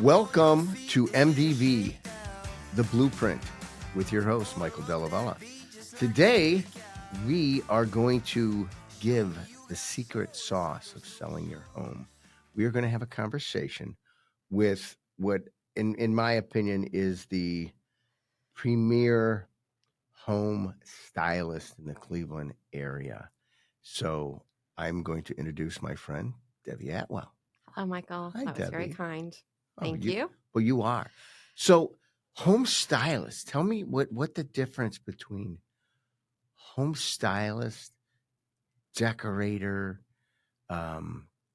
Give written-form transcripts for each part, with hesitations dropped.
Welcome to MDV, the Blueprint, with your host, Michael Della. Today, we are going to give the secret sauce of selling your home. We are going to have a conversation with what, in my opinion, is the premier home stylist in the Cleveland area. So I'm going to introduce my friend, Debbie Attewell. Hello, Michael. Hi, That was very Debbie. kind. Oh, Thank you. Well, you are. So, home stylist. Tell me what the difference between home stylist, decorator,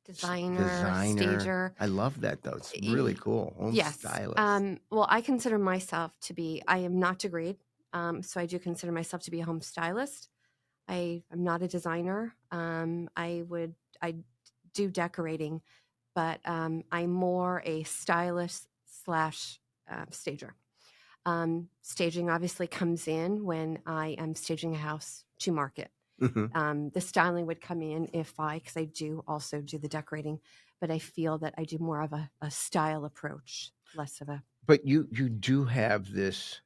Designer, stager. I love that though. It's really cool. Home Yes. stylist. Well, I consider myself to be, I am not degreed. So I do consider myself to be a home stylist. I'm not a designer. I do decorating, but I'm more a stylist slash stager. Staging obviously comes in when I am staging a house to market. Mhm. The styling would come in because I do also do the decorating, but I feel that I do more of a style approach, less of a. But you do have this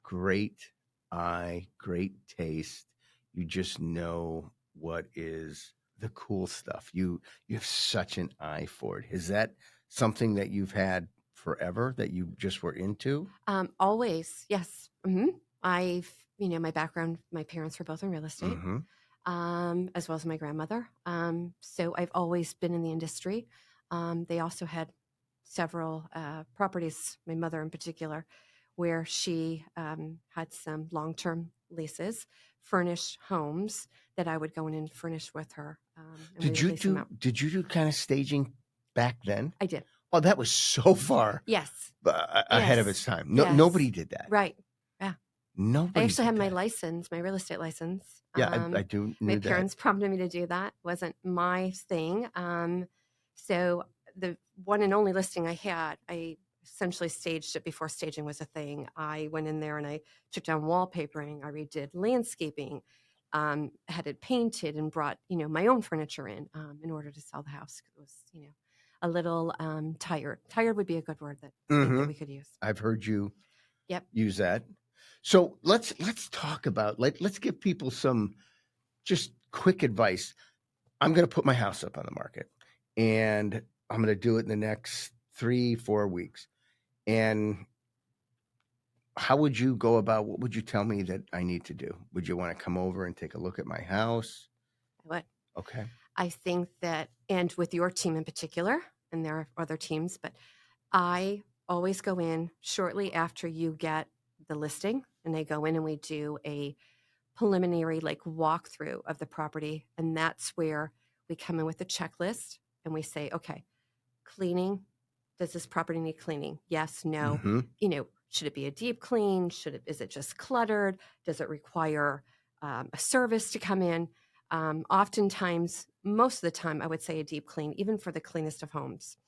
great eye, great taste. You just know what is the cool stuff. You have such an eye for it. Is that something that you've had forever that you just were into? Always, yes. My background, my parents were both in real estate, as well as my grandmother. So I've always been in the industry. They also had several properties, my mother in particular, where she had some long-term leases, furnished homes that I would go in and furnish with her. And we would lease them out. Did you do kind of staging back then? I did. Oh, that was so far Yes. ahead of its time. Yes. Nobody did that. Right. Yeah. Nobody. I actually did had my that. license, my real estate license. Yeah, I do. My parents prompted me to do that. Wasn't my thing. So the one and only listing I had, I essentially staged it before staging was a thing. I went in there and I took down wallpapering. I redid landscaping, had it painted, and brought my own furniture in order to sell the house. It was a little tired. Tired would be a good word that I think that we could use. I've heard you. Yep. Use that. So let's talk about let's give people some just quick advice. I'm going to put my house up on the market, and I'm going to do it in the next 3-4 weeks. And how would you go about? What would you tell me that I need to do? Would you want to come over and take a look at my house? I would. Okay. I think that, and with your team in particular, and there are other teams, but I always go in shortly after you get the listing, and I go in and we do a preliminary walkthrough of the property. And that's where we come in with a checklist and we say, okay, cleaning, does this property need cleaning? Yes, no. Should it be a deep clean? Is it just cluttered? Does it require a service to come in? Oftentimes, most of the time, I would say a deep clean, even for the cleanest of homes.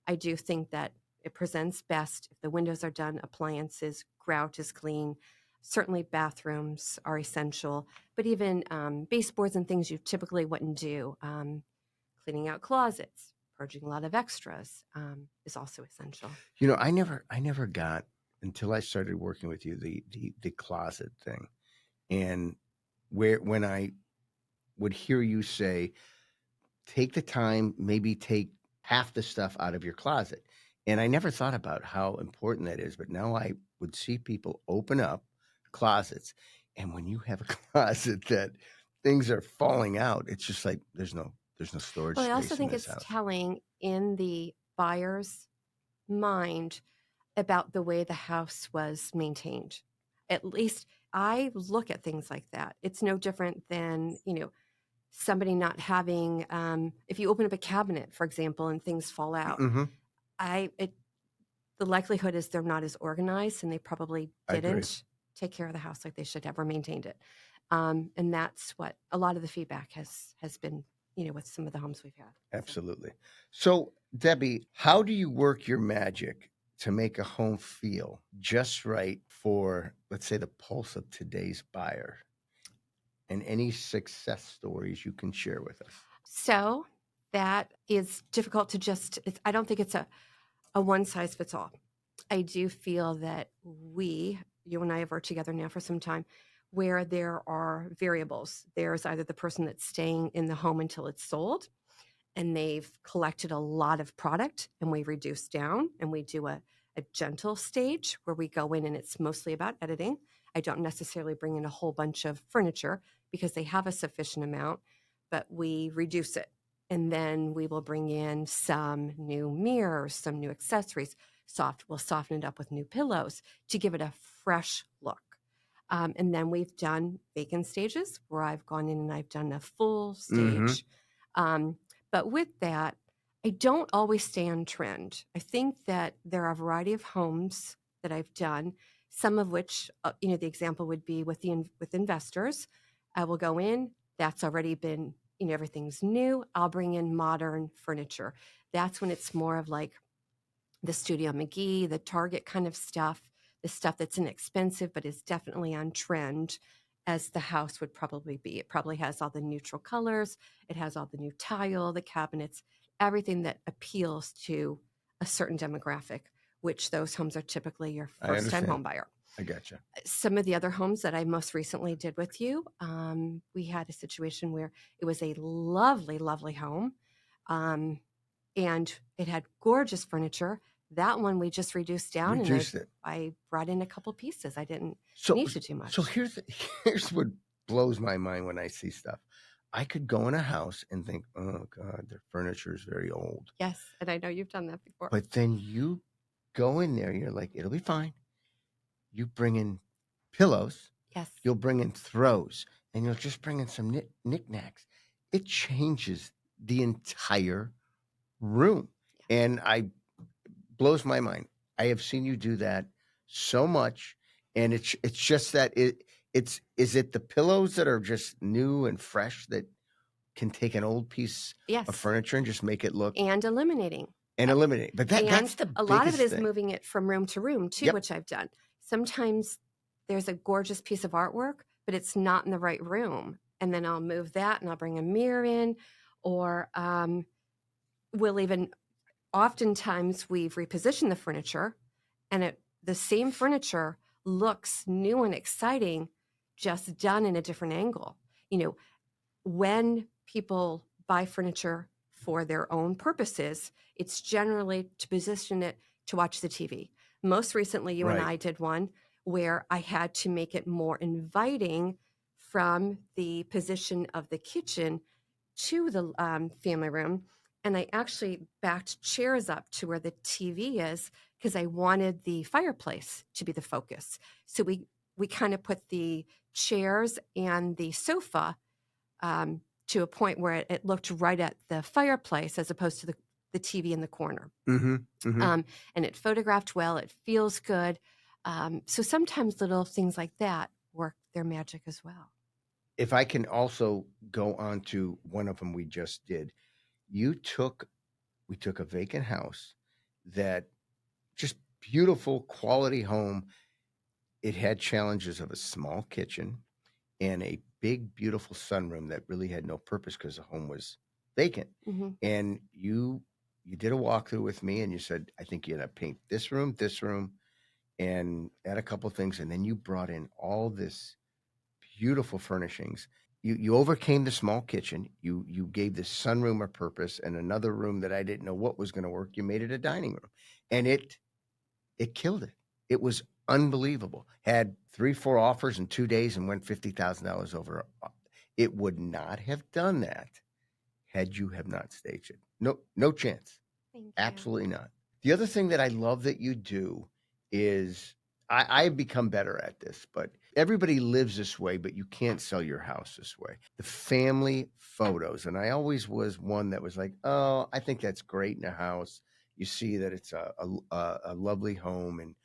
I do think that it presents best if the windows are done, appliances, grout is clean. Certainly bathrooms are essential, but even baseboards and things you typically wouldn't do. Cleaning out closets, purging a lot of extras is also essential. I never got, until I started working with you, the closet thing. And when I would hear you say, take the time, maybe take half the stuff out of your closet. And I never thought about how important that is, but now I would see people open up closets. And when you have a closet that things are falling out, it's just like there's no storage space. Well, I also think in this it's house. telling in the buyer's mind about the way the house was maintained. At least I look at things like that. It's no different than, somebody not having, if you open up a cabinet, for example, and things fall out, the likelihood is they're not as organized and they probably didn't take care of the house like they should have or maintained it. And that's what a lot of the feedback has been, with some of the homes we've had. Absolutely. So, Debbie, how do you work your magic to make a home feel just right for, let's say, the pulse of today's buyer? And any success stories you can share with us? So that is difficult to I don't think it's a a one size fits all. I do feel that you and I have worked together now for some time, where there are variables. There's either the person that's staying in the home until it's sold, and they've collected a lot of product, and we reduce down and we do a gentle stage where we go in and it's mostly about editing. I don't necessarily bring in a whole bunch of furniture because they have a sufficient amount, but we reduce it. And then we will bring in some new mirrors, some new accessories. We'll soften it up with new pillows to give it a fresh look. And then we've done vacant stages where I've gone in and I've done a full stage. But with that, I don't always stay on trend. I think that there are a variety of homes that I've done, some of which, the example would be with investors. I will go in, that's already been, everything's new. I'll bring in modern furniture. That's when it's more of like the Studio McGee, the Target kind of stuff, the stuff that's inexpensive but is definitely on trend, as the house would probably be. It probably has all the neutral colors. It has all the new tile, the cabinets, everything that appeals to a certain demographic, which those homes are typically your first-time home buyer. I gotcha. Some of the other homes that I most recently did with you, we had a situation where it was a lovely, lovely home, and it had gorgeous furniture. That one we just reduced down, I brought in a couple pieces. I didn't need to too much. So here's what blows my mind when I see stuff. I could go in a house and think, oh God, their furniture is very old. Yes, and I know you've done that before. But then you go in there, you're like, it'll be fine. You bring in pillows. Yes. You'll bring in throws, and you'll just bring in some knickknacks. It changes the entire room. Yeah. And blows my mind. I have seen you do that so much, and it's just that is it the pillows that are just new and fresh that can take an old piece of furniture and just make it look eliminating. But that's the a lot of it is moving it from room to room too, which I've done. Sometimes there's a gorgeous piece of artwork, but it's not in the right room, and then I'll move that and I'll bring a mirror in, or we'll even. Oftentimes we've repositioned the furniture, and the same furniture looks new and exciting, just done in a different angle. When people buy furniture for their own purposes, it's generally to position it to watch the TV. Most recently, you and I did one where I had to make it more inviting from the position of the kitchen to the family room. And I actually backed chairs up to where the TV is because I wanted the fireplace to be the focus. So we kind of put the chairs and the sofa to a point where it looked right at the fireplace as opposed to the TV in the corner. And it photographed well. It feels good. So sometimes little things like that work their magic as well. If I can also go on to one of them we just did. We took a vacant house that just beautiful quality home. It had challenges of a small kitchen and a big, beautiful sunroom that really had no purpose because the home was vacant. And you did a walkthrough with me and you said, I think you're going to paint this room, and add a couple things. And then you brought in all this beautiful furnishings. You overcame the small kitchen. You gave the sunroom a purpose, and another room that I didn't know what was going to work, you made it a dining room, and it killed it. It was unbelievable. Had 3-4 offers in 2 days and went $50,000 over. It would not have done that had you have not staged it. No chance. Thank you. Absolutely not. The other thing that I love that you do is I've become better at this, but everybody lives this way, but you can't sell your house this way. The family photos. And I always was one that was like, oh, I think that's great in a house. You see that it's a lovely home and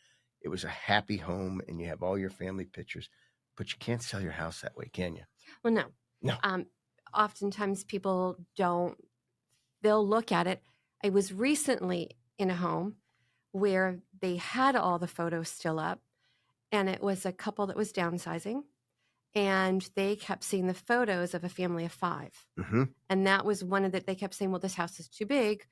it was a happy home and you have all your family pictures, but you can't sell your house that way, can you? Well, no. Oftentimes people they'll look at it. I was recently in a home where they had all the photos still up, and it was a couple that was downsizing, and they kept seeing the photos of a family of 5. And that was one of they kept saying, well, this house is too big.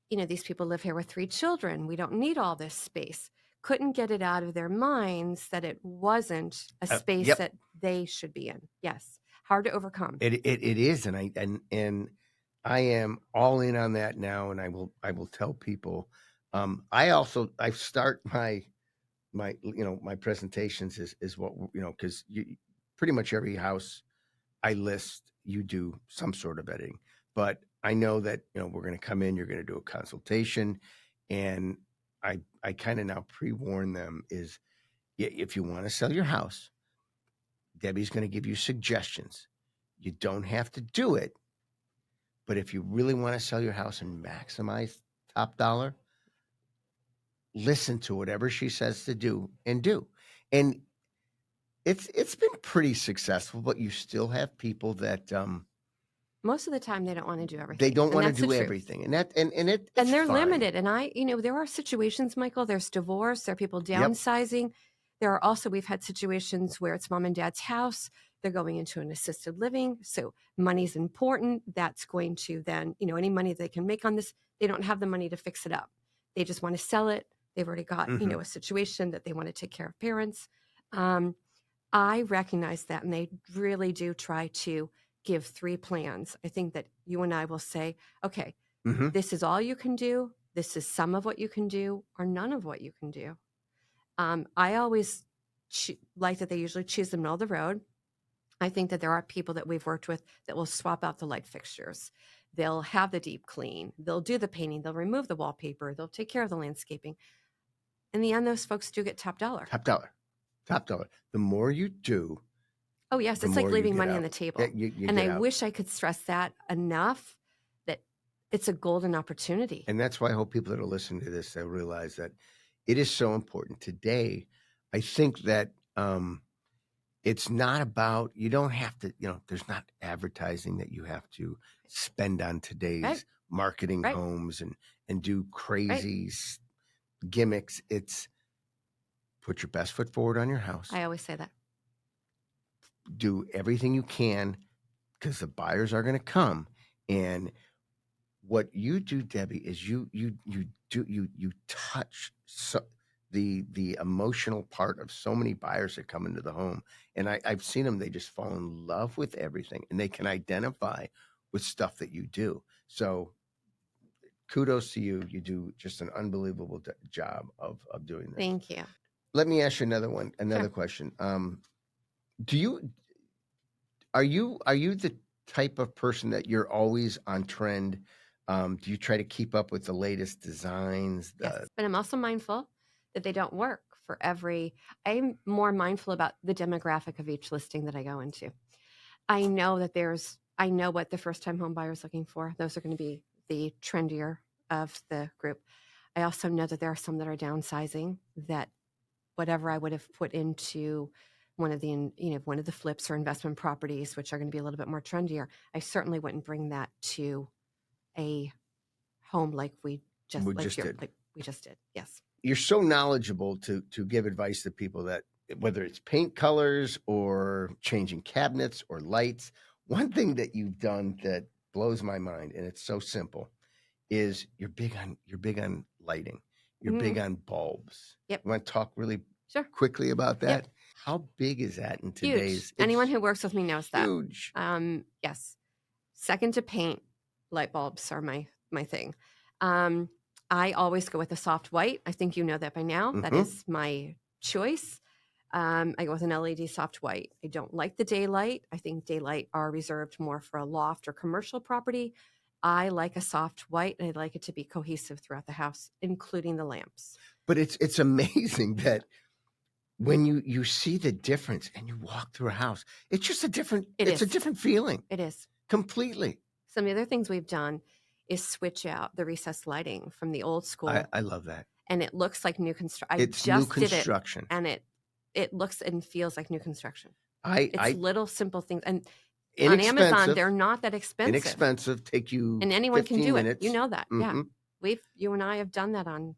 these people live here with 3 children. We don't need all this space. Couldn't get it out of their minds that it wasn't a space Yep. that they should be in. Yes. Hard to overcome. It is, and I am all in on that now, and I will tell people. I start my my presentations is what because pretty much every house I list, you do some sort of editing, but I know that we're going to come in, you're going to do a consultation, and I kind of now pre-warn them is if you want to sell your house, Debbie's going to give you suggestions. You don't have to do it, but if you really want to sell your house and maximize top dollar, listen to whatever she says to do and do. And it's been pretty successful, but you still have people that Most of the time, they don't want to do everything. they don't and want to that's the do truth. everything, and it's And they're fine. limited. And there are situations, Michael, there's divorce, there are people downsizing. There are also, we've had situations where it's mom and dad's house. They're going into an assisted living. So money's important. That's going to then, any money they can make on this, they don't have the money to fix it up. They just want to sell it. They've already got, a situation that they want to take care of parents. I recognize that, and they really do try to give 3 plans. I think that you and I will say, okay, this is all you can do. This is some of what you can do, or none of what you can do. I always like that they usually choose the middle of the road. I think that there are people that we've worked with that will swap out the light fixtures. They'll have the deep clean. They'll do the painting. They'll remove the wallpaper. They'll take care of the landscaping. In the end, those folks do get top dollar. Top dollar. The more you do. Oh, yes. It's like leaving money on the table. And I wish I could stress that enough, that it's a golden opportunity. And that's why I hope people that are listening to this, they'll realize that it is so important. Today, I think that it's not about, you don't have to, there's not advertising that you have to spend on today's marketing homes and do crazy gimmicks. It's put your best foot forward on your house. I always say that. Do everything you can, because the buyers are going to come. And what you do, Debbie, is you touch the emotional part of so many buyers that come into the home. And I've seen them, they just fall in love with everything, and they can identify with stuff that you do. So kudos to you. You do just an unbelievable job of doing this. Thank you. Let me ask you another question. Are you the type of person that you're always on trend? Do you try to keep up with the latest designs? Yes, but I'm also mindful that they don't work for I'm more mindful about the demographic of each listing that I go into. I know what the first time home buyer is looking for. Those are going to be the trendier of the group. I also know that there are some that are downsizing, that whatever I would have put into one of the flips or investment properties, which are going to be a little bit more trendier, I certainly wouldn't bring that to a home like we just did. Yes. You're so knowledgeable to give advice to people, that whether it's paint colors or changing cabinets or lights. One thing that you've done that blows my mind, and it's so simple, is you're big on lighting. You're big on bulbs. Yep. You want to talk really quickly about that? Yep. How big is that in today's? Anyone who works with me knows that. Huge. Yes. Second to paint, light bulbs are my thing. I always go with a soft white. I think you know that by now. That is my choice. I go with an LED soft white. I don't like the daylight. I think daylight are reserved more for a loft or commercial property. I like a soft white, and I like it to be cohesive throughout the house, including the lamps. But it's amazing that when you see the difference and you walk through a house, it's just a different feeling. It is. Completely. Some of the other things we've done is switch out the recessed lighting from the old school. I love that. And it looks like new construction. It's new construction. And it looks and feels like new construction. It's little simple things. And on Amazon, they're not that expensive. Inexpensive, take you and anyone can do minutes. it. You know that. Yeah. You and I have done that on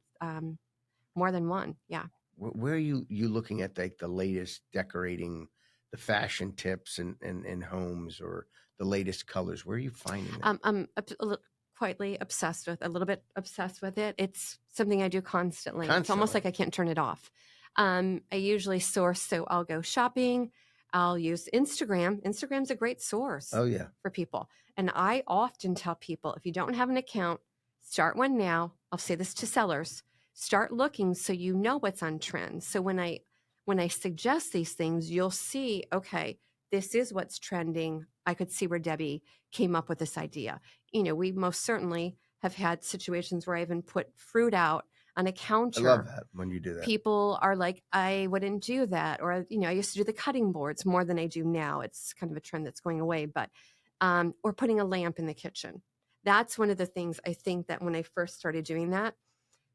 more than one. Yeah. Where are you looking at the latest decorating, the fashion tips in homes, or the latest colors? Where are you finding that? quietly obsessed with, a little bit obsessed with it. It's something I do constantly. It's almost Constantly. like I can't turn it off. I usually source, so I'll go shopping. I'll use Instagram. Instagram's a great source Oh yeah. for people. And I often tell people, if you don't have an account, start one now. I'll say this to sellers. Start looking so you know what's on trend. So when I suggest these things, you'll see, okay, this is what's trending. I could see where Debbie came up with this idea. We most certainly have had situations where I even put fruit out on a counter. I love that when you do that. People are like, I wouldn't do that. Or, I used to do the cutting boards more than I do now. It's kind of a trend that's going away, but, or putting a lamp in the kitchen. That's one of the things I think that when I first started doing that,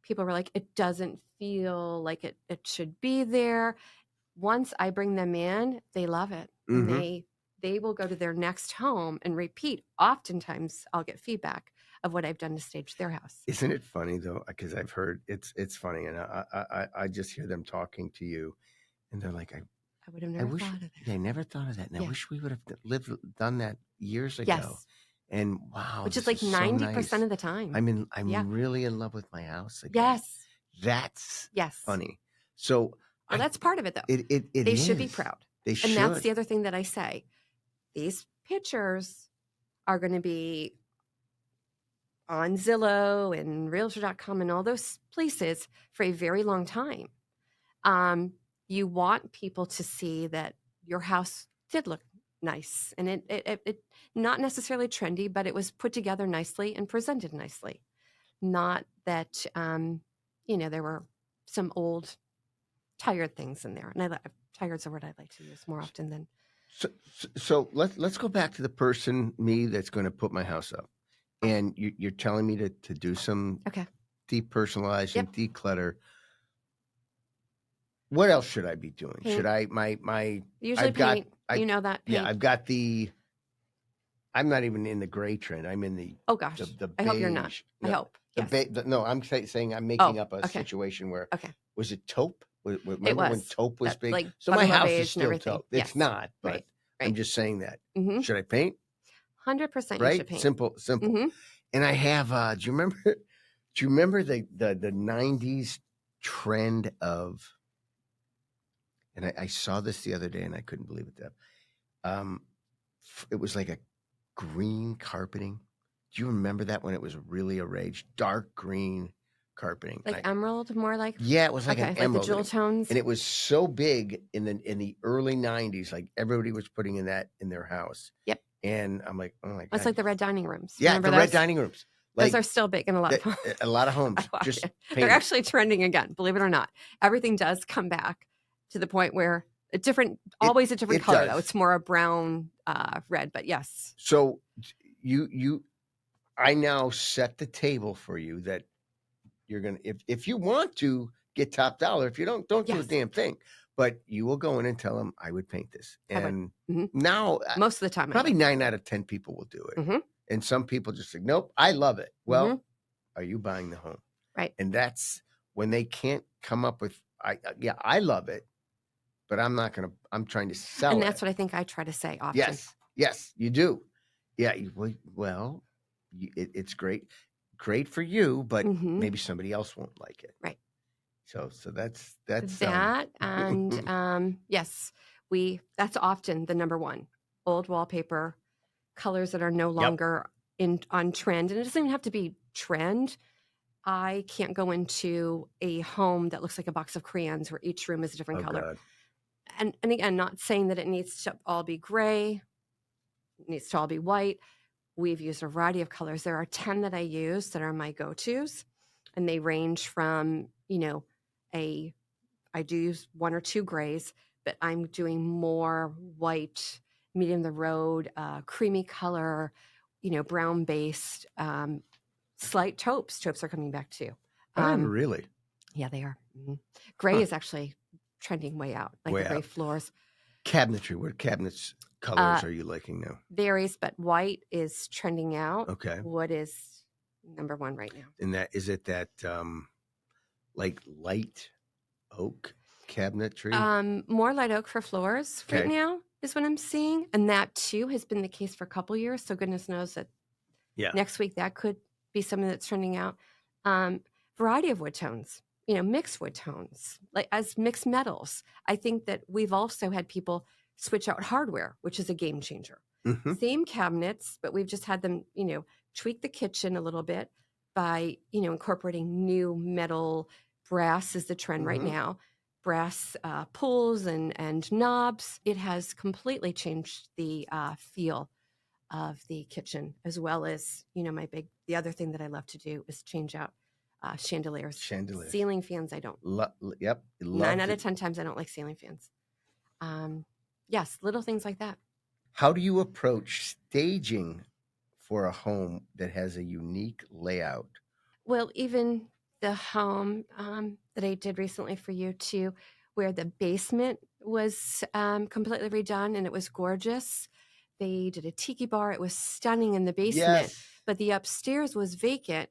people were like, it doesn't feel like it should be there. Once I bring them in, they love it. Mhm. And they will go to their next home and repeat. Oftentimes I'll get feedback of what I've done to stage their house. Isn't it funny though? Because I've heard it's funny, and I just hear them talking to you, and they're like, I would have never thought of that. They never thought of that, and I Yeah. wish we would have done that years ago. Yes. And wow, Which is this like so 90% nice. of the time. I'm Yeah. really in love with my house again. Yes. That's Yes. funny. So Well, that's part of it though. it They should be is. proud. They And should. that's the other thing that I say. These pictures are going to be on Zillow and Realtor.com and all those places for a very long time. You want people to see that your house did look nice, and it not necessarily trendy, but it was put together nicely and presented nicely. Not that there were some old tired things in there, and tired's a word I like to use more often than. So let's go back to the person, me, that's going to put my house up, and you're telling me to do some depersonalizing, Yep. declutter. What else should I be doing? Paint. Should I my Usually I've got- paint. You know that. Paint. Yeah, I've got the. I'm not even in the gray trend. I'm in the. Oh gosh. The I hope you're not. beige. I hope. Yes. No, I'm saying I'm making up a okay. situation where. Okay. Was it taupe? Remember It was. when taupe was That, big? like, So my buttermilk house beige is and still everything. taupe. Yes. It's not, but Right. I'm just saying that. Mm-hmm. Should I paint? 100% you Right? should paint. Simple. Mm-hmm. And I have. Do you remember the 90s trend of? And I saw this the other day, and I couldn't believe it. It was like a green carpeting. Do you remember that when it was really a rage? Dark green carpeting, Like emerald, more like. Yeah, it was like an like emerald, the jewel tones. and it was so big in the early 90s. Like everybody was putting in that in their house. Yep. And I'm like, oh my god, It's like the red dining rooms. yeah, Remember the those? red dining rooms. Those are still big in a lot of homes. A lot of homes. Just They're painted. actually trending again, believe it or not. Everything does come back to the point where always a different color does. though. It's more a brown, red, but yes. So I now set the table for you that you're gonna if you want to get top dollar. If you don't do a Yes. damn thing. But you will go in and tell them I would paint this. I would. And Mhm. now Most of the time, probably 9 out of 10 people will do it. Mhm. And some people just say, nope, I love it. Well, Mhm. are you buying the home? Right. And that's when they can't come up with, I love it, but I'm trying to sell it. And that's what I think I try to say often. Yes, you do. Yeah. Well, it's great for you, but Mhm. maybe somebody else won't like it. Right. So that's that. And yes, that's often the number one. Old wallpaper, colors that are no longer on trend. And it doesn't even have to be trend. I can't go into a home that looks like a box of crayons where each room is a different color. God. And again, not saying that it needs to all be gray, it needs to all be white. We've used a variety of colors. There are 10 that I use that are my go-tos, and they range from, I do use 1 or 2 grays, but I'm doing more white, medium of the road, creamy color, brown based, slight taupes. Taupes are coming back too. Really? Yeah, they are. Mm-hmm. Gray is actually trending way out, like Way the gray out. floors. Cabinetry. What cabinets colors are you liking now? Varies, but white is trending out. Okay. Wood is number 1 right now. And that like light oak cabinetry? More light oak for floors right Okay. now is what I'm seeing. And that too has been the case for a couple years. So goodness knows that next week that could be something that's trending out. Variety of wood tones, mixed wood tones, like as mixed metals. I think that we've also had people switch out hardware, which is a game changer. Mm-hmm. Same cabinets, but we've just had them, tweak the kitchen a little bit by, incorporating new metal. Brass is the trend right Mm-hmm. now. Brass pulls and knobs. It has completely changed the feel of the kitchen, as well as, the other thing that I love to do is change out chandeliers. Ceiling fans, I don't. Yep. 9 out of 10 times, I don't like ceiling fans. Yes, little things like that. How do you approach staging for a home that has a unique layout? Well, even the home that I did recently for you too, where the basement was completely redone and it was gorgeous. They did a tiki bar. It was stunning in the basement, Yes. but the upstairs was vacant.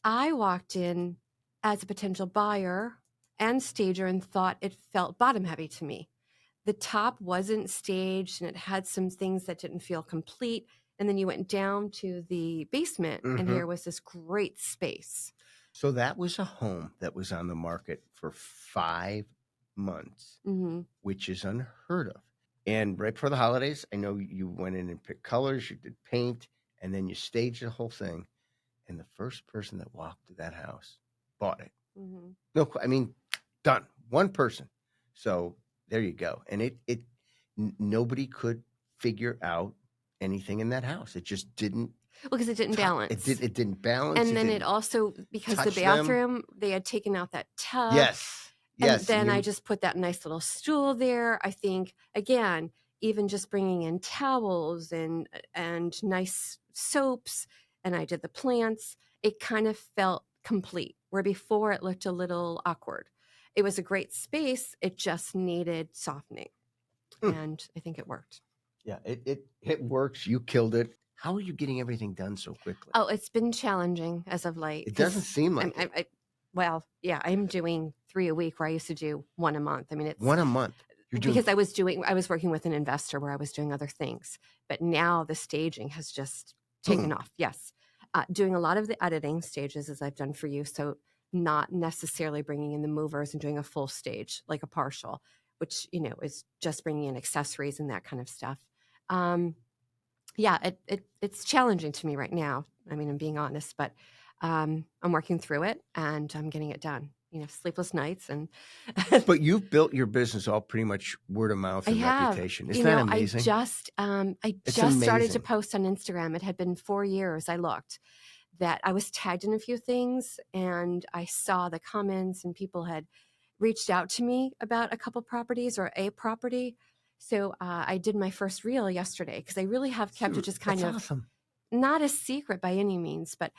I walked in as a potential buyer and stager and thought it felt bottom heavy to me. The top wasn't staged and it had some things that didn't feel complete. And then you went down to the basement and here was this great space. So that was a home that was on the market for 5 months, which is unheard of. And right before the holidays, I know you went in and picked colors, you did paint, and then you staged the whole thing. And the first person that walked to that house bought it. No, I mean, done. One person. So there you go. And nobody could figure out anything in that house. It just didn't. Well, because it didn't balance. It didn't balance. And then it also, because the bathroom, they had taken out that tub. Yes. And then I just put that nice little stool there. I think, again, even just bringing in towels and nice soaps, and I did the plants, it kind of felt complete, where before it looked a little awkward. It was a great space. It just needed softening. And I think it worked. Yeah, it works. You killed it. How are you getting everything done so quickly? Oh, it's been challenging as of late. It doesn't seem like well, yeah, I'm doing 3 a week where I used to do 1 a month. I mean, it's 1 a month. Because I was working with an investor where I was doing other things. But now the staging has just taken off. Yes. Doing a lot of the editing stages as I've done for you. So not necessarily bringing in the movers and doing a full stage, like a partial, which, is just bringing in accessories and that kind of stuff. Yeah, it's challenging to me right now. I mean, I'm being honest, but I'm working through it and I'm getting it done. Sleepless nights and. But you've built your business all pretty much word of mouth and reputation. Isn't that amazing? I just started to post on Instagram. It had been 4 years. I looked that I was tagged in a few things and I saw the comments and people had reached out to me about a couple properties or a property. So I did my first reel yesterday because I really have kept it just kind of awesome. Not a secret by any means, but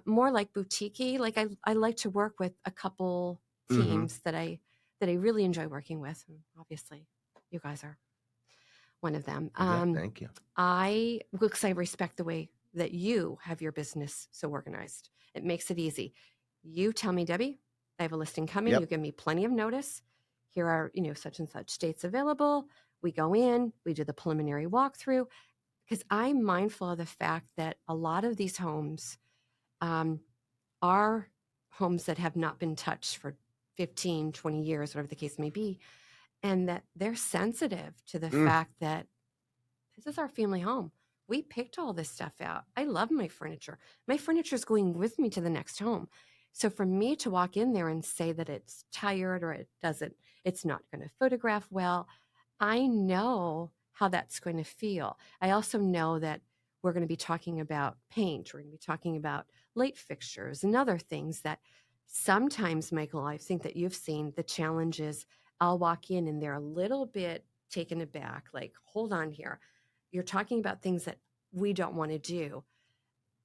more like boutique-y. Like I like to work with a couple teams that I really enjoy working with. And obviously, you guys are one of them. Thank you. Because I respect the way that you have your business so organized. It makes it easy. You tell me, Debbie, I have a listing coming. You give me plenty of notice. Here are, such and such dates available. We go in, we do the preliminary walkthrough, because I'm mindful of the fact that a lot of these homes are homes that have not been touched for 15, 20 years, whatever the case may be, and that they're sensitive to the fact that this is our family home. We picked all this stuff out. I love my furniture. My furniture is going with me to the next home. So for me to walk in there and say that it's tired or it's not going to photograph well, I know how that's going to feel. I also know that we're going to be talking about paint. We're going to be talking about light fixtures and other things that sometimes, Michael, I think that you've seen the challenge is I'll walk in and they're a little bit taken aback, like, hold on here. You're talking about things that we don't want to do.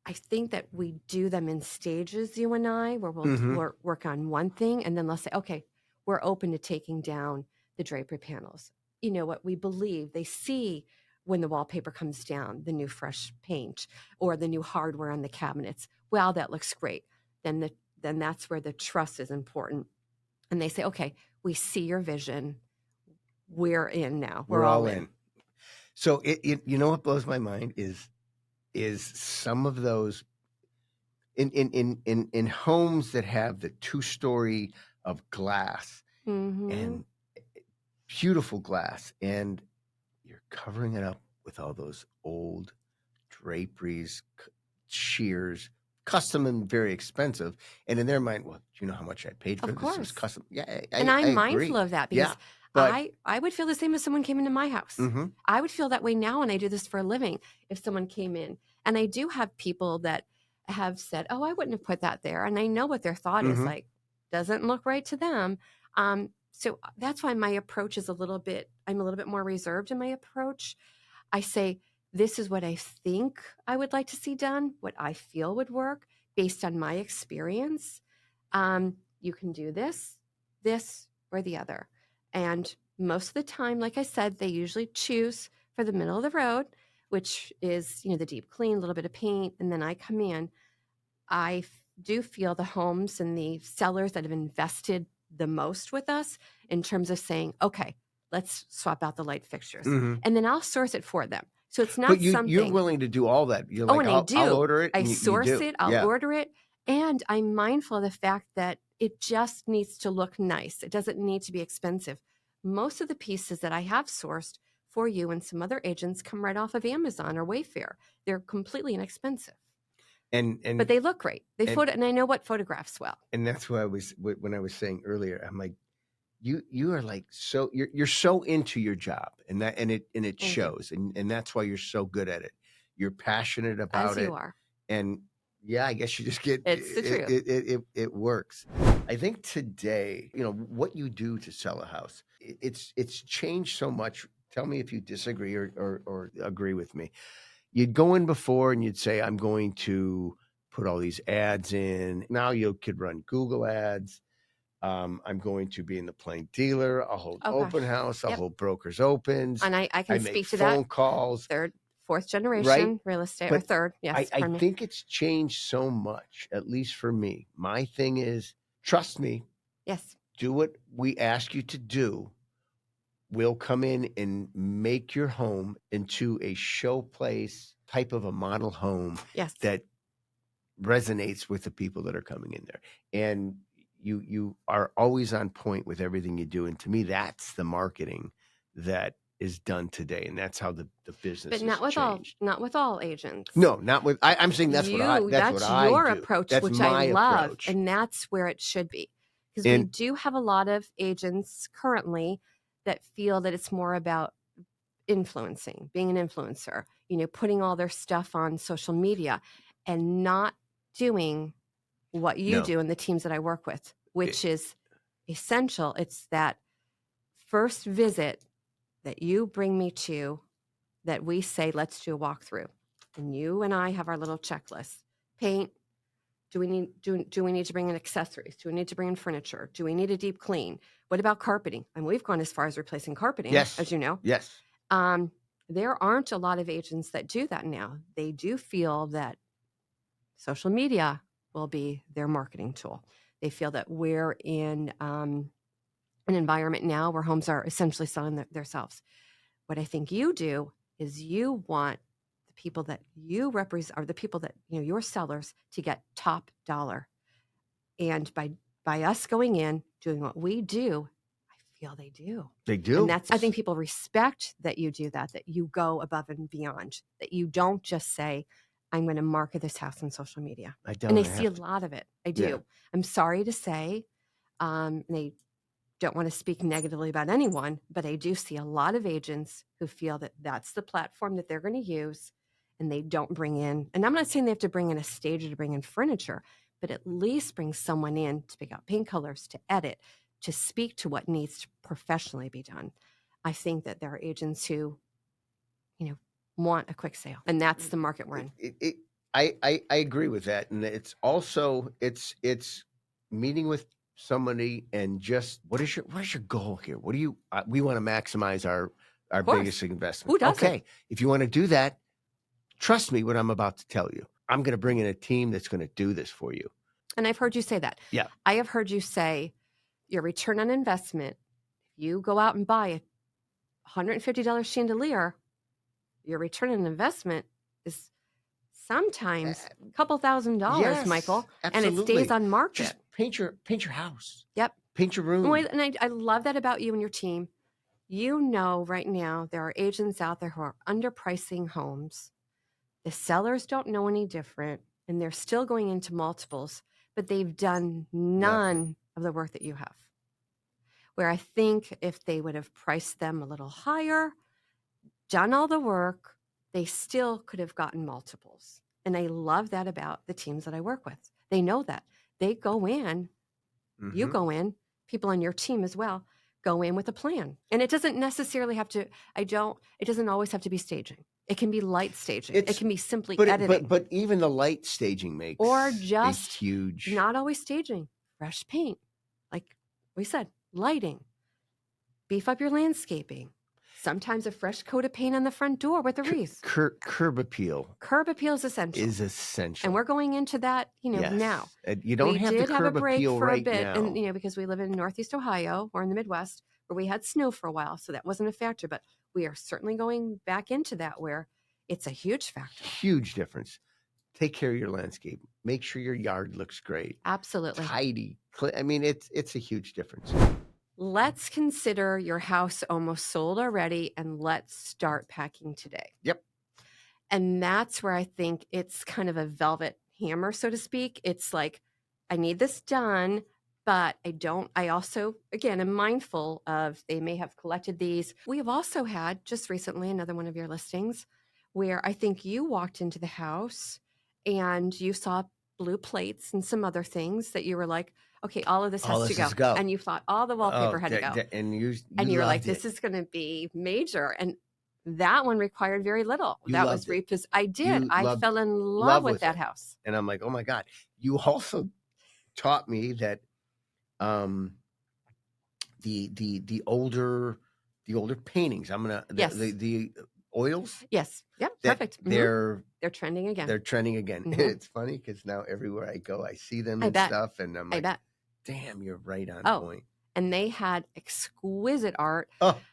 I think that we do them in stages, you and I, where we'll work on one thing and then let's say, okay, we're open to taking down the drapery panels. What we believe they see when the wallpaper comes down, the new fresh paint or the new hardware on the cabinets. Wow, that looks great. Then that's where the trust is important. And they say, okay, we see your vision. We're in now. We're all in. So what blows my mind is some of those in homes that have the 2-story of glass Mm-hmm. and beautiful glass, and you're covering it up with all those old draperies, shears, custom and very expensive. And in their mind, well, do you know how much I paid for Of this? It was course. custom. Yeah, And I I'm agree. mindful of that Yeah, because but I would feel the same if someone came into my house. mm-hmm, I would feel that way now, and I do this for a living, if someone came in. And I do have people that have said, oh, I wouldn't have put that there. And I know what their thought is, mm-hmm. like, doesn't look right to them. So that's why my approach is I'm a little bit more reserved in my approach. I say, this is what I think I would like to see done, what I feel would work based on my experience. You can do this, or the other. And most of the time, like I said, they usually choose for the middle of the road, which is, the deep clean, a little bit of paint. And then I come in. I do feel the homes and the sellers that have invested the most with us in terms of saying, okay, let's swap out the light fixtures. Mm-hmm. And then I'll source it for them. So it's not But something. you're willing to do all that. You're Oh, like, and I do. I'll order it. I And you source do. it. I'll order it. And I'm mindful of the fact that it just needs to look nice. It doesn't need to be expensive. Most of the pieces that I have sourced for you and some other agents come right off of Amazon or Wayfair. They're completely inexpensive. But they look great. And I know what photographs well. And that's why when I was saying earlier, I'm like, you are like, so you're so into your job, and it shows, and that's why you're so good at it. You're passionate about it. As you are. And yeah, I guess you just get It's the truth. It works. I think today, what you do to sell a house, it's changed so much. Tell me if you disagree or agree with me. You'd go in before and you'd say, I'm going to put all these ads in. Now you could run Google ads. I'm going to be in the plain dealer. I'll hold open house. I'll hold brokers opens. And I can speak to that. Phone calls. Third, fourth generation real estate, or third. Yes. I think it's changed so much, at least for me. My thing is, trust me. Yes. Do what we ask you to do. We'll come in and make your home into a showplace type of a model home. Yes. That resonates with the people that are coming in there. And you are always on point with everything you do. And to me, that's the marketing that is done today. And that's how the business But not with changed. not with all agents. No, not with, I'm saying that's what I your do. approach, That's which my I love. approach. And that's where it should be. Because we do have a lot of agents currently that feel that it's more about influencing, being an influencer, putting all their stuff on social media and not doing what you do in the teams that I work with, which is essential. It's that first visit that you bring me to, that we say, let's do a walkthrough. And you and I have our little checklist. Paint. Do we need to bring in accessories? Do we need to bring in furniture? Do we need a deep clean? What about carpeting? And we've gone as far as replacing carpeting, as you know. Yes. There aren't a lot of agents that do that now. They do feel that social media will be their marketing tool. They feel that we're in an environment now where homes are essentially selling themselves. What I think you do is you want the people that you represent, or the people that, your sellers, to get top dollar. And by us going in, doing what we do, I feel they do. They do. And I think people respect that you do that you go above and beyond, that you don't just say, I'm going to market this house on social media. I don't. And I see a lot of it. I do. Yeah. I'm sorry to say, and I don't want to speak negatively about anyone, but I do see a lot of agents who feel that that's the platform that they're going to use, and they don't bring in, and I'm not saying they have to bring in a stage or to bring in furniture, but at least bring someone in to pick out paint colors, to edit, to speak to what needs to professionally be done. I think that there are agents who, want a quick sale, and that's the market we're in. I agree with that, and it's also it's meeting with somebody and just what is your goal here? What do you we want to maximize our biggest investment. Who doesn't? Okay, if you want to do that, trust me what I'm about to tell you. I'm going to bring in a team that's going to do this for you. And I've heard you say that. Yeah. I have heard you say your return on investment, if you go out and buy a $150 chandelier, your return on investment is sometimes Uh, a couple $1,000s, yes, Michael, and it absolutely. stays on market. Just paint your house. Yep. Paint your room. And I love that about you and your team. You know, right now, there are agents out there who are underpricing homes. The sellers don't know any different, and they're still going into multiples, but they've done none of the work that you have. Where I think if they would have priced them a little higher, done all the work, they still could have gotten multiples. And I love that about the teams that I work with. They know that. They go in, you go in, people on your team as well, go in with a plan. And it doesn't necessarily have to, it doesn't always have to be staging. It can be light staging. It can be simply editing. But even the light staging makes or just a huge. not always staging, fresh paint. Like we said, lighting, beef up your landscaping. Sometimes a fresh coat of paint on the front door with a wreath. Curb appeal. Curb appeal is essential. And we're going into that, now. You don't have the curb appeal right now. We did have a break for a bit, and because we live in Northeast Ohio or in the Midwest, where we had snow for a while, so that wasn't a factor. But we are certainly going back into that where it's a huge factor. Huge difference. Take care of your landscape. Make sure your yard looks great. Absolutely. Tidy. I mean, it's a huge difference. Let's consider your house almost sold already, and let's start packing today. Yep. And that's where I think it's kind of a velvet hammer, so to speak. It's like, I need this done, but I also, again, am mindful of they may have collected these. We have also had just recently another one of your listings where I think you walked into the house and you saw blue plates and some other things that you were like, okay, all of this has to go. And you thought all the wallpaper had to go. And you were like, this is going to be major. And that one required very little. That was repossessed. I did. I fell in love with that house. And I'm like, oh my God. You also taught me that the older paintings. The oils. Yes. Yep. Perfect. They're trending again. They're trending again. It's funny because now everywhere I go, I see them and stuff, and I'm like, damn, you're right on point. And they had exquisite art.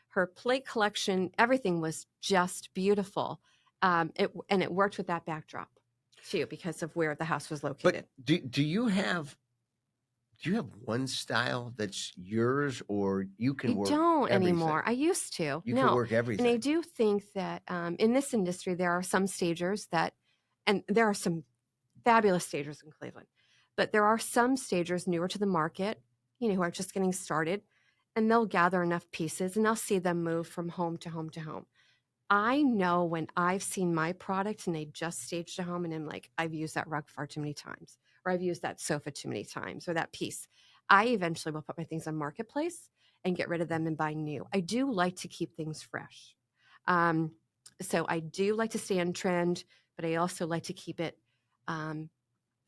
Her plate collection, everything was just beautiful. It worked with that backdrop too because of where the house was located. But do you have one style that's yours, or you can work don't everything? Anymore. I used to. You can work everything. And I do think that in this industry, there are some stagers and there are some fabulous stagers in Cleveland, but there are some stagers newer to the market, who are just getting started, and they'll gather enough pieces and I'll see them move from home to home to home. I know when I've seen my product and they just staged a home and I'm like, I've used that rug far too many times, or I've used that sofa too many times, or that piece. I eventually will put my things on Marketplace and get rid of them and buy new. I do like to keep things fresh. So I do like to stay on trend, but I also like to keep it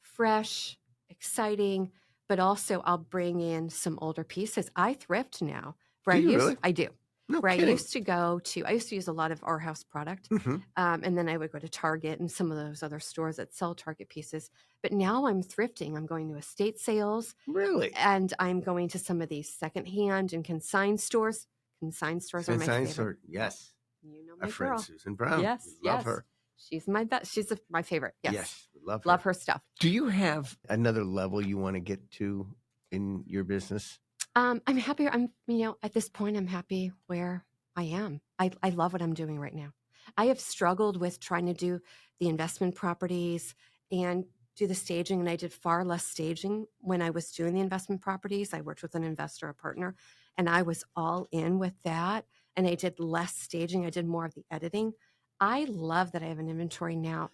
fresh, exciting, but also I'll bring in some older pieces. I thrift now. Really? I do. No where kidding. I used to use a lot of our house product. And then I would go to Target and some of those other stores that sell Target pieces. But now I'm thrifting. I'm going to estate sales. Really? And I'm going to some of these secondhand and consigned stores. Consigned stores are my favorite. Yes. You know my friend, girl. Susan Brown. Yes. Love her. She's my best. She's my favorite. Yes. Love her. Love her stuff. Do you have another level you want to get to in your business? I'm happy. At this point, I'm happy where I am. I love what I'm doing right now. I have struggled with trying to do the investment properties and do the staging, and I did far less staging when I was doing the investment properties. I worked with an investor, a partner, and I was all in with that. And I did less staging. I did more of the editing. I love that I have an inventory now.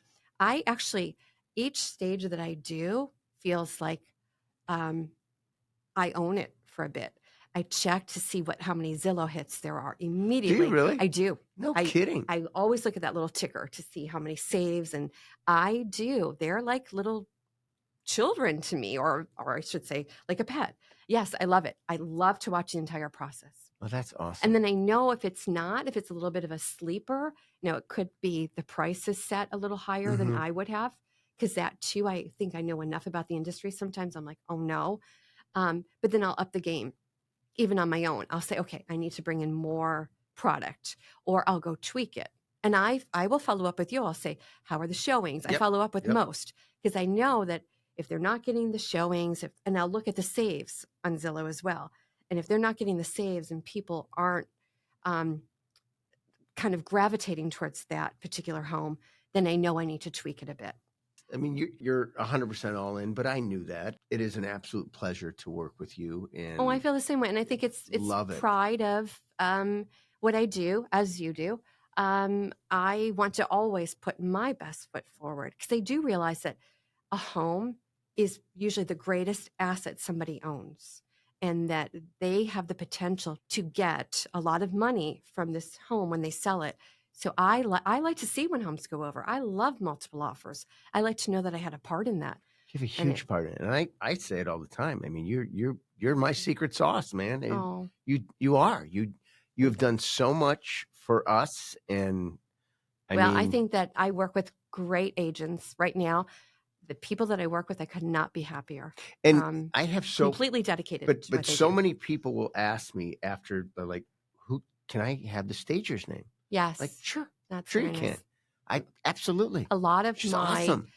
Each stage that I do feels like I own it for a bit. I check to see how many Zillow hits there are immediately. Do you really? I do. No kidding. I always look at that little ticker to see how many saves, and I do. They're like little children to me, or I should say like a pet. Yes, I love it. I love to watch the entire process. Well, that's awesome. And then I know if it's a little bit of a sleeper, it could be the price is set a little higher than I would have, because that too, I think I know enough about the industry. Sometimes I'm like, oh no. But then I'll up the game, even on my own. I'll say, okay, I need to bring in more product, or I'll go tweak it. And I will follow up with you. I'll say, how are the showings? I Yep. follow up with Yep. most because I know that if they're not getting the showings, and I'll look at the saves on Zillow as well. And if they're not getting the saves and people aren't kind of gravitating towards that particular home, then I know I need to tweak it a bit. I mean, you're 100% all in, but I knew that. It is an absolute pleasure to work with you. And Oh, I feel the same way. And I think it's love it. pride of what I do, as you do. I want to always put my best foot forward because I do realize that a home is usually the greatest asset somebody owns, and that they have the potential to get a lot of money from this home when they sell it. So I like to see when homes go over. I love multiple offers. I like to know that I had a part in that. You have a huge part in it. And I say it all the time. I mean, you're my secret sauce, man. And Oh, you are. You have done so much for us. And I think that I work with great agents right now. The people that I work with, I could not be happier. And I have completely dedicated. But so many people will ask me after, they're like, "Who can I have the stager's name?" Yes, Like, sure, that's sure you very can. nice. I absolutely. A lot of She's my awesome.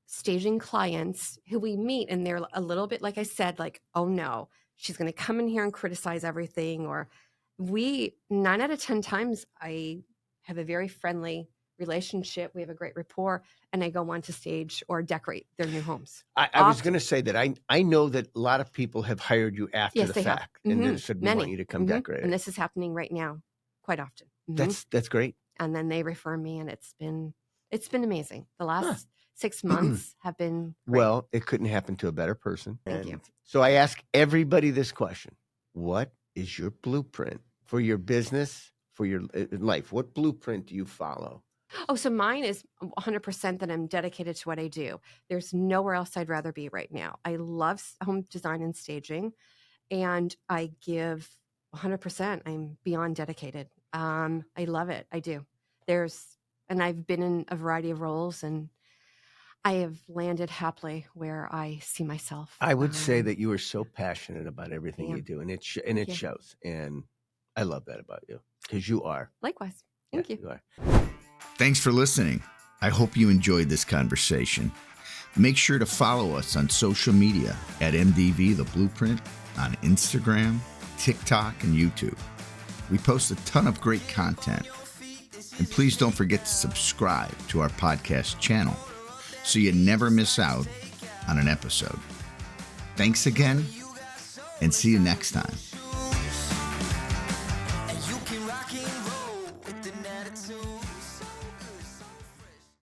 staging clients who we meet, and they're a little bit, like I said, like, oh no, she's going to come in here and criticize everything. Or 9 out of 10 times, I have a very friendly relationship. We have a great rapport, and I go on to stage or decorate their new homes. I was going to say that I know that a lot of people have hired you after Yes, the they have. fact, and they said, "We want you to come decorate And it." this is happening right now quite often. That's great. And then they refer me, and it's been amazing. The last 6 months have been great. Well, it couldn't happen to a better person. Thank you. So I ask everybody this question: what is your blueprint for your business, for your life? What blueprint do you follow? Oh, so mine is 100% that I'm dedicated to what I do. There's nowhere else I'd rather be right now. I love home design and staging, and I give 100%. I'm beyond dedicated. I love it. I do. And I've been in a variety of roles, and I have landed happily where I see myself. I would say that you are so passionate about everything Yeah. you do, and it shows. And I love that about you, because you are. Likewise. Thank you. You are. Thanks for listening. I hope you enjoyed this conversation. Make sure to follow us on social media at MDV The Blueprint on Instagram, TikTok, and YouTube. We post a ton of great content. And please don't forget to subscribe to our podcast channel so you never miss out on an episode. Thanks again, and see you next time.